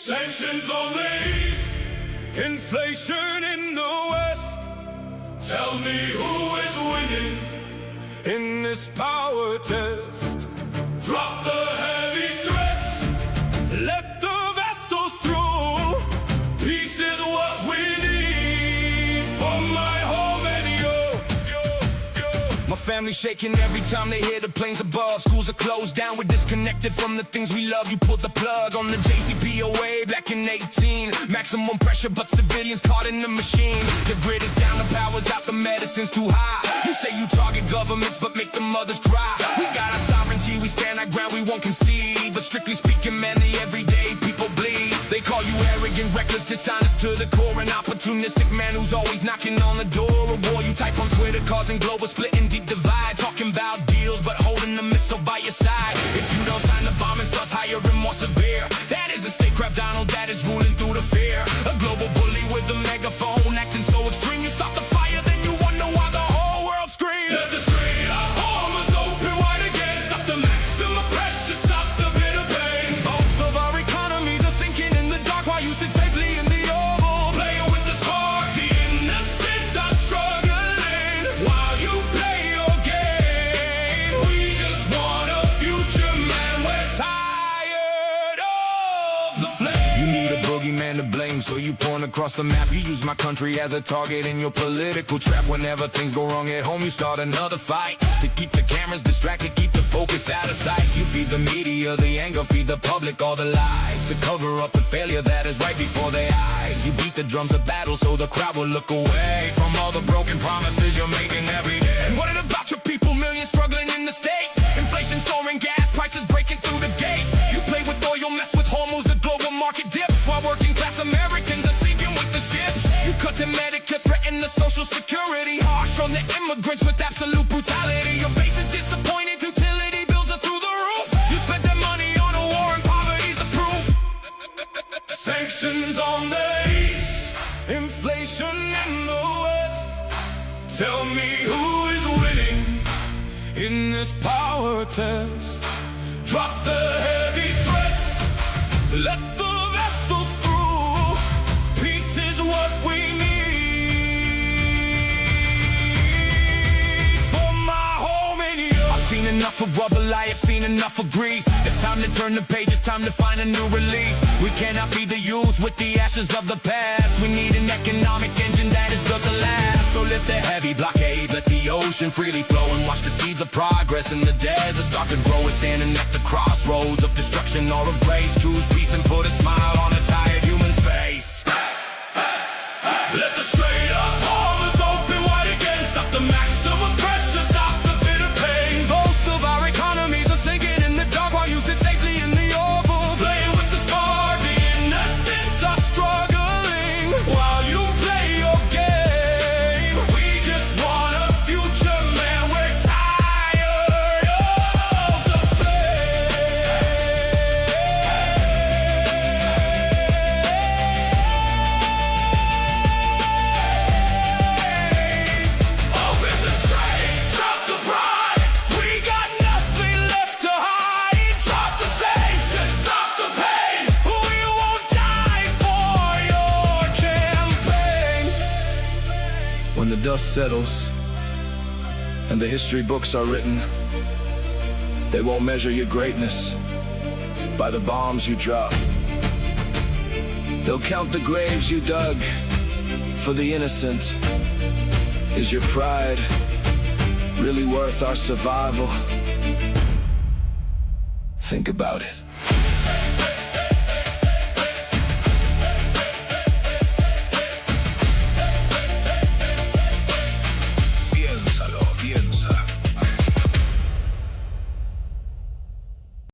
Sanctions on the east, inflation in the west. Tell me who is winning in this power test. Drop the heavy threats, let the vessels through. Peace is what we need for my home and you. My family shaking every time they hear the planes above. Schools are closed down, we're disconnected from the things we love. You pulled the plug on the JCPOA back in 18. Maximum pressure, but civilians caught in the machine. The grid is down, the power's out, the medicine's too high. You say you target governments, but make the mothers cry. We got our sovereignty, we stand our ground, we won't concede. But strictly speaking, man, the everyday people bleed. They call you arrogant, reckless, dishonest to the core. An opportunistic man who's always knocking on the door of war. You type on Twitter, causing global split and deep divide. Talking about deals, but holding the missile by your side. If you don't sign the bomb and starts hiring more severe, that is a statecraft Donald that is ruling through the fear. A global bully with a megaphone, acting so extreme. You start the fire, then you wonder why the whole world screams. Let the street our home is open wide again. Stop the maximum pressure, stop the bitter pain. Both of our economies are sinking in the dark while you sit safely in the oval, playing with the spark. The innocent are struggling while you play your game. We just want a future, man. We're tired of the flame. You need a boogeyman to blame, so you point across the map. You use my country as a target in your political trap. Whenever things go wrong at home, you start another fight to keep the cameras distracted, keep the focus out of sight. You feed the media the anger, feed the public all the lies to cover up the failure that is right before their eyes. You beat the drums of battle so the crowd will look away from all the broken promises you're making every day. And what about your people, millions struggling in the States? Inflation soaring, gas prices breaking through the gates. You play with oil, mess with hormones, the global market dips, while working class Americans are sinking with the ships. You cut the Medicare, threaten the social security, harsh on the immigrants with absolute brutality. Your base is disappointed, utility bills are through the roof. You spent that money on a war and poverty's the proof. Sanctions on the east, inflation in the west. Tell me who is winning in this power test. Drop the heavy threats, let the vessels through. Peace is what we need for my home and you. I've seen enough of rubble, I have seen enough of grief. It's time to turn the page, it's time to find a new relief. We cannot feed the youth with the ashes of the past. We need an economic engine that is built to last. So lift the heavy blockades, let the ocean freely flow, and watch the seeds of progress in the desert start to grow. We're standing at the crossroads of destruction or of grace. Choose peace and put a smile on a tired human's face. Let the straight up armors open wide again. Stop the maximum pressure, stop the bitter pain. Both of our economies are sinking in the dark while you sit safely in the oval, playing with the spark. The innocent are struggling while you play your game. We just want a future, man. We're tired of the open the straight, drop the pride. We got nothing left to hide. Drop the sanctions, stop the pain. We won't die for your campaign. When the dust settles and the history books are written, they won't measure your greatness by the bombs you drop. They'll count the graves you dug for the innocent. Is your pride really worth our survival? Think about it.